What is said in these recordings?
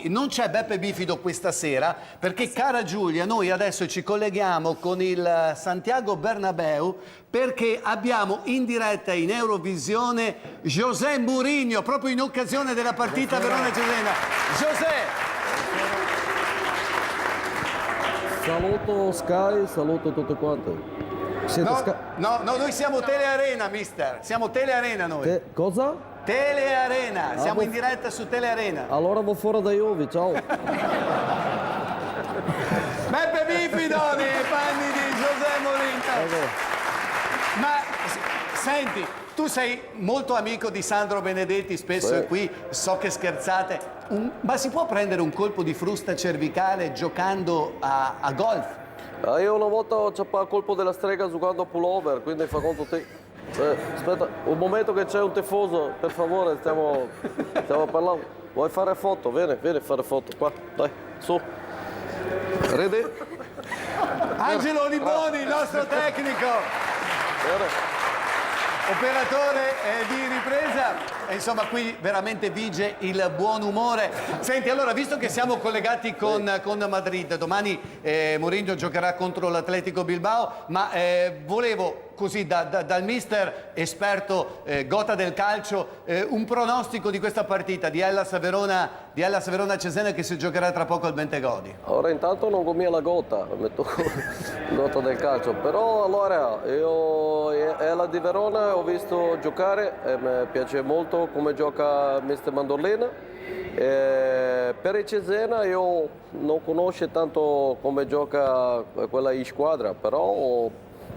Non c'è Beppe Bifido questa sera perché, cara Giulia, noi adesso ci colleghiamo con il Santiago Bernabéu perché abbiamo in diretta in Eurovisione José Mourinho, proprio in occasione della partita Verona-Cesena. José! Saluto Sky, saluto tutti quanti. Siete Sky? No, noi siamo Telearena, mister. Siamo Telearena noi. Cosa? Telearena, siamo in diretta su Telearena. Allora vado fuori da Juve, ciao. Beppe Bifido nei panni di José Mourinho. Ma senti, tu sei molto amico di Sandro Benedetti, spesso è qui, so che scherzate. Ma si può prendere un colpo di frusta cervicale giocando a golf? Io una volta ho ciappato il colpo della strega giocando a pullover, quindi fa conto te. Aspetta, un momento che c'è un tifoso, per favore, stiamo parlando. Vuoi fare foto? Vieni a fare foto, qua, dai, su. Ready? Angelo Liboni, il nostro tecnico. Bene. Operatore di ripresa, e insomma qui veramente vige il buon umore. Senti, allora, visto che siamo collegati con Madrid, domani Mourinho giocherà contro l'Atletico Bilbao, ma volevo così dal mister esperto gota del calcio un pronostico di questa partita di Hellas Verona-Cesena che si giocherà tra poco al Bentegodi. Ora intanto non combina la gota, metto gota del calcio, però allora io la di Verona ho visto giocare e mi piace molto come gioca Mister Mandolina. Per il Cesena io non conosco tanto come gioca quella in squadra, però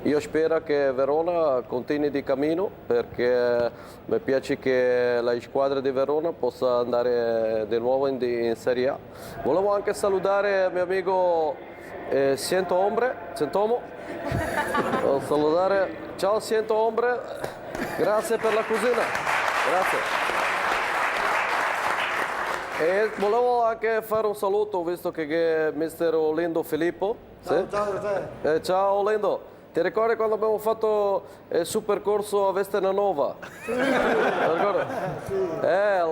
io spero che Verona continui di cammino perché mi piace che la squadra di Verona possa andare di nuovo in Serie A. Volevo anche salutare il mio amico Siento Ombre, Sentomo. Salutare. Ciao Siento Ombre, grazie per la cosina. Grazie. E volevo anche fare un saluto visto che è Mister Olindo Filippo. Ciao, Sì? ciao. Ciao Olindo. Ti ricordi quando abbiamo fatto il supercorso a Vestenanova? Ti ricordi?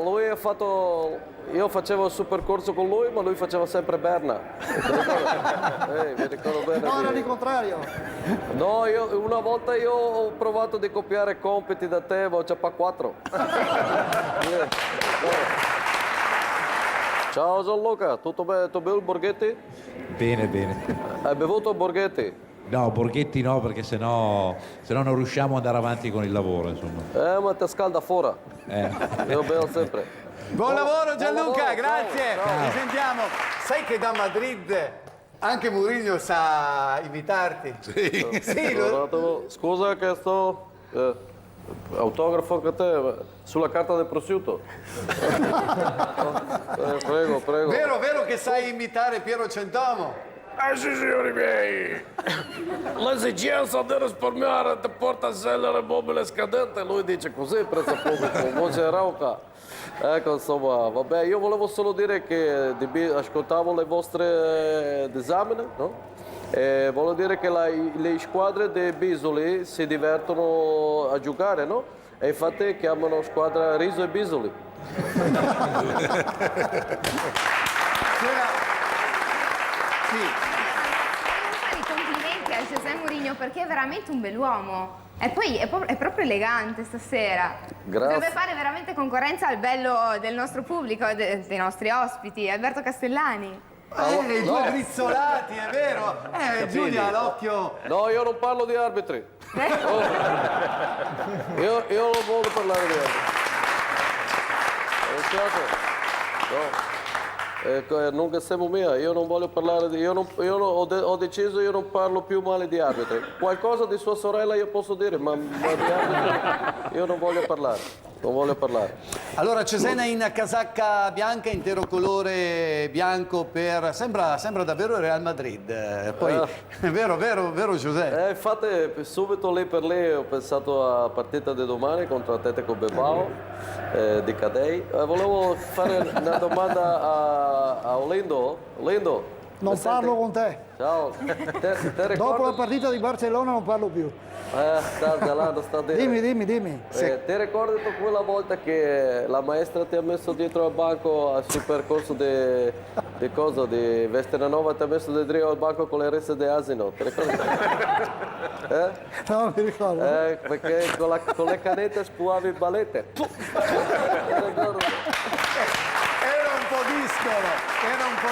Lui ha fatto... Io facevo il supercorso con lui, ma lui faceva sempre Berna. Mi ricordo bene. No, era di contrario. No, una volta io ho provato di copiare compiti da te, ma ho ciappato 4. Ciao Gianluca, tutto bene? Tu bevi il Borghetti? Bene, bene. Hai bevuto il Borghetti? No, Borghetti no, perché sennò non riusciamo ad andare avanti con il lavoro, insomma. Ma ti scalda fuori. Io bevo sempre. Buon lavoro Gianluca, lavoro, grazie. ciao. Ci sentiamo. Sai che da Madrid anche Mourinho sa invitarti? Sì, Scusa che sto... autografo anche te, sulla carta del prosciutto. Prego. Vero che sai imitare Piero Centomo? Sì, signori miei, l'esigenza di risparmiare ti porta a scegliere mobile scadente, lui dice così, prezzo pubblico, voce rauca. Ecco, insomma, vabbè, io volevo solo dire che ascoltavo le vostre disamine, no? E volevo dire che le squadre di Bisoli si divertono a giocare, no? E infatti chiamano squadra Riso e Bisoli. Sì. Complimenti a José Mourinho perché è veramente un bell'uomo e poi è proprio elegante stasera. Grazie. Dovrebbe fare veramente concorrenza al bello del nostro pubblico, dei nostri ospiti, Alberto Castellani. I due brizzolati, è vero. Giulia, l'occhio. No, io non parlo di arbitri. Io non voglio parlare di arbitri. No. Non siamo mia, io non voglio parlare di... ho deciso io non parlo più male di arbitri. Qualcosa di sua sorella io posso dire, ma di arbitri io non voglio parlare. Allora Cesena in casacca bianca, intero colore bianco per... Sembra davvero il Real Madrid. Poi, vero José? Infatti subito lì per lì ho pensato alla partita di domani contro Atletico Bilbao di Cadei. Volevo fare una domanda a Olindo. Olindo, Non Mi parlo senti? con te. Ciao. Te ricordi? Dopo la partita di Barcellona non parlo più. Sta gelando, sta dentro. Dimmi. Ti ricordi tu quella volta che la maestra ti ha messo dietro al banco sul percorso di cosa? Di Vestenanova ti ha messo dietro al banco con le risse di asino? Ti ricordi? No, mi ricordo. Perché con le canette spuavi il balette. Era un po'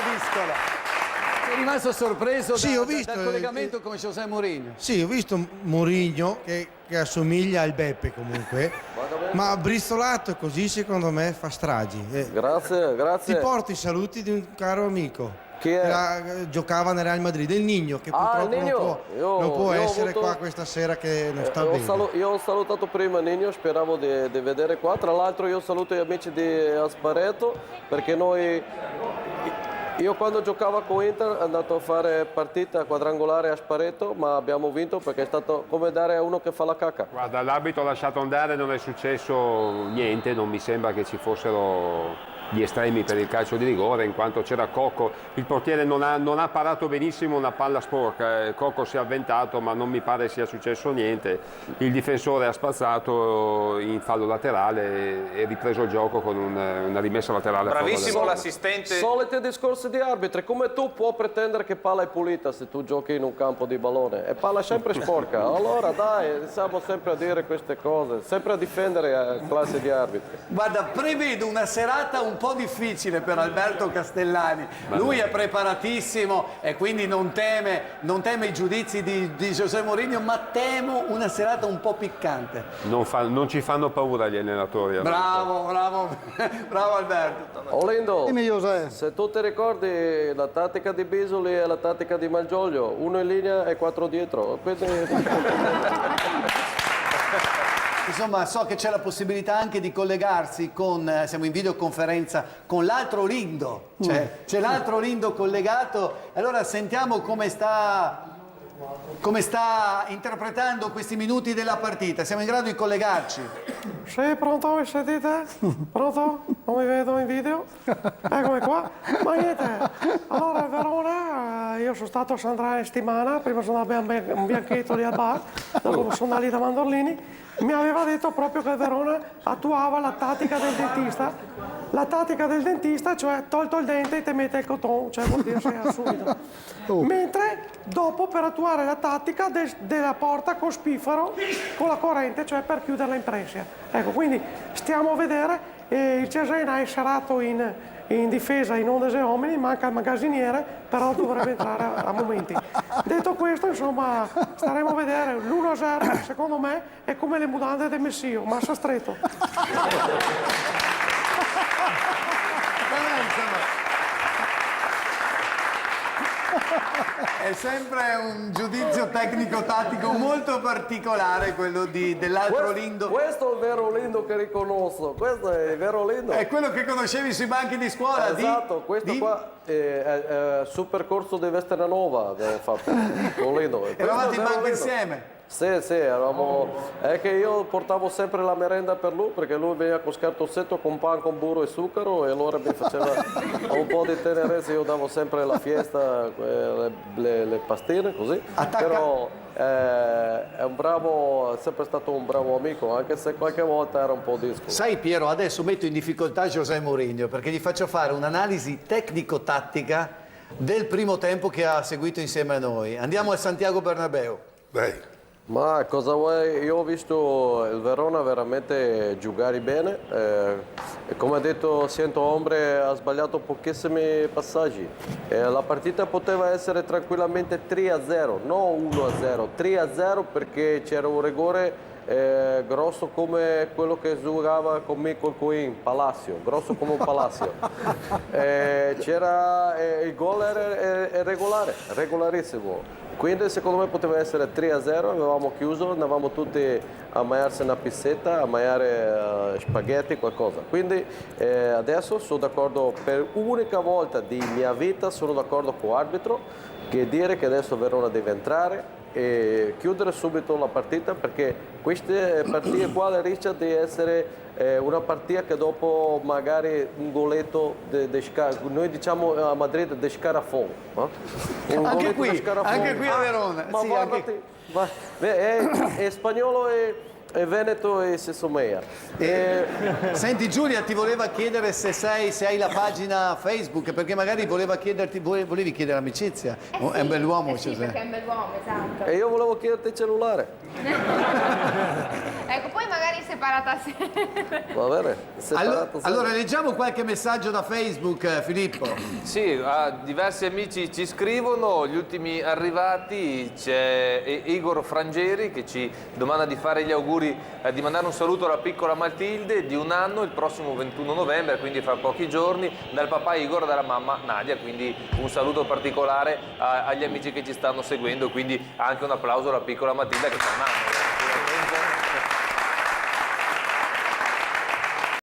discolo. Sei rimasto sorpreso Sì, ho visto, dal collegamento con José Mourinho? Sì, ho visto Mourinho che assomiglia al Beppe comunque, ma bristolato così secondo me fa stragi. Grazie, Ti grazie. porto i saluti di un caro amico Chi è? che giocava nel Real Madrid, il Nigno, che purtroppo il Nigno. non può Io ho essere avuto- qua questa sera che non sta bene. Io ho salutato prima Nino, speravo di vedere qua. Tra l'altro io saluto gli amici di Aspareto perché io quando giocavo con Inter è andato a fare partita quadrangolare a Spareto, ma abbiamo vinto perché è stato come dare a uno che fa la cacca. Guarda, l'arbitro ha lasciato andare, non è successo niente, non mi sembra che ci fossero gli estremi per il calcio di rigore, in quanto c'era Cocco, il portiere non ha parato benissimo una palla sporca, Cocco si è avventato ma non mi pare sia successo niente, il difensore ha spazzato in fallo laterale e ripreso il gioco con una rimessa laterale. Bravissimo l'assistente. Soliti discorsi di arbitri, come tu puoi pretendere che palla è pulita se tu giochi in un campo di pallone? E palla è sempre sporca, allora dai, stiamo sempre a dire queste cose, sempre a difendere la classe di arbitri. Guarda, prevedo una serata un po' difficile per Alberto Castellani. Lui è preparatissimo e quindi non teme i giudizi di José Mourinho, ma temo una serata un po' piccante. Non ci fanno paura gli allenatori. Bravo Alberto. Olindo, Dimmi José. se tu ti ricordi la tattica di Bisoli e la tattica di Malgioglio, uno in linea e 4 dietro. Quindi... Insomma, so che c'è la possibilità anche di collegarsi siamo in videoconferenza con l'altro Lindo, c'è l'altro Lindo collegato, allora sentiamo come sta interpretando questi minuti della partita, siamo in grado di collegarci? Sì, pronto, mi sentite? Pronto? Non mi vedo in video? Eccomi qua. Ma niente, allora a Verona io sono stato a Sandra in settimana, prima sono andato a un bianchetto lì al bar, dopo sono andato lì da Mandorlini, mi aveva detto proprio che il Verona attuava la tattica del dentista. La tattica del dentista, cioè tolto il dente e te mette il cotone, cioè vuol dire sei subito. Mentre dopo per attuare la tattica della porta con spiffero, con la corrente, cioè per chiuderla in pressia. Ecco, quindi stiamo a vedere, il Cesena è serato in difesa in onde e uomini, manca il magazziniere, però dovrebbe entrare a momenti. Detto questo, insomma, staremo a vedere. L'1-0, secondo me, è come le mutande del Messio, massa stretto. È sempre un giudizio tecnico-tattico molto particolare quello dell'altro Lindo. Questo è il vero Lindo che riconosco, questo è il vero Lindo. È quello che conoscevi sui banchi di scuola. Esatto, questo qua è sul percorso di Vestenanova abbiamo fatto con Lindo. Eravate in banco insieme? Sì, eravamo... È che io portavo sempre la merenda per lui perché lui veniva con scartozzetto con pan con burro e zucchero e allora mi faceva un po' di tenerezza, io davo sempre la fiesta, le pastine così. Però è sempre stato un bravo amico, anche se qualche volta era un po' disco. Sai Piero, adesso metto in difficoltà José Mourinho perché gli faccio fare un'analisi tecnico-tattica del primo tempo che ha seguito insieme a noi. Andiamo al Santiago Bernabéu. Dai. Ma cosa vuoi? Io ho visto il Verona veramente giocare bene. Come ha detto Siento Ombre, ha sbagliato pochissimi passaggi. La partita poteva essere tranquillamente 3-0, non 1-0, 3-0 perché c'era un rigore grosso come quello che giocava con Michael Quinn, Palacio, grosso come un Palacio. Il gol era regolarissimo. Quindi secondo me poteva essere 3-0, avevamo chiuso, andavamo tutti a mangiarsi una pizzetta, a mangiare spaghetti, qualcosa. Quindi adesso sono d'accordo, per unica volta di mia vita sono d'accordo con l'arbitro che dire che adesso Verona deve entrare chiudere subito la partita perché queste partite qua rischia di essere una partita che dopo magari un goletto noi diciamo a Madrid de scarafon, no? Anche qui a Verona. Ma Sì, guardati, è spagnolo e veneto e si somiglia. Senti Giulia, ti voleva chiedere se hai la pagina Facebook, perché magari volevi chiedere amicizia. È un bell'uomo, sì, Giuseppe. perché è un bell'uomo, esatto. E io volevo chiederti il cellulare. Ecco, poi magari separata sempre. Va bene? Separato Allora leggiamo qualche messaggio da Facebook, Filippo. Sì, diversi amici ci scrivono, gli ultimi arrivati c'è Igor Frangeri che ci domanda di fare gli auguri, di mandare un saluto alla piccola Matilde di 1 anno il prossimo 21 novembre, quindi fra pochi giorni, dal papà Igor e dalla mamma Nadia, quindi un saluto particolare agli amici che ci stanno seguendo, quindi anche un applauso alla piccola Matilda che fa 1 anno.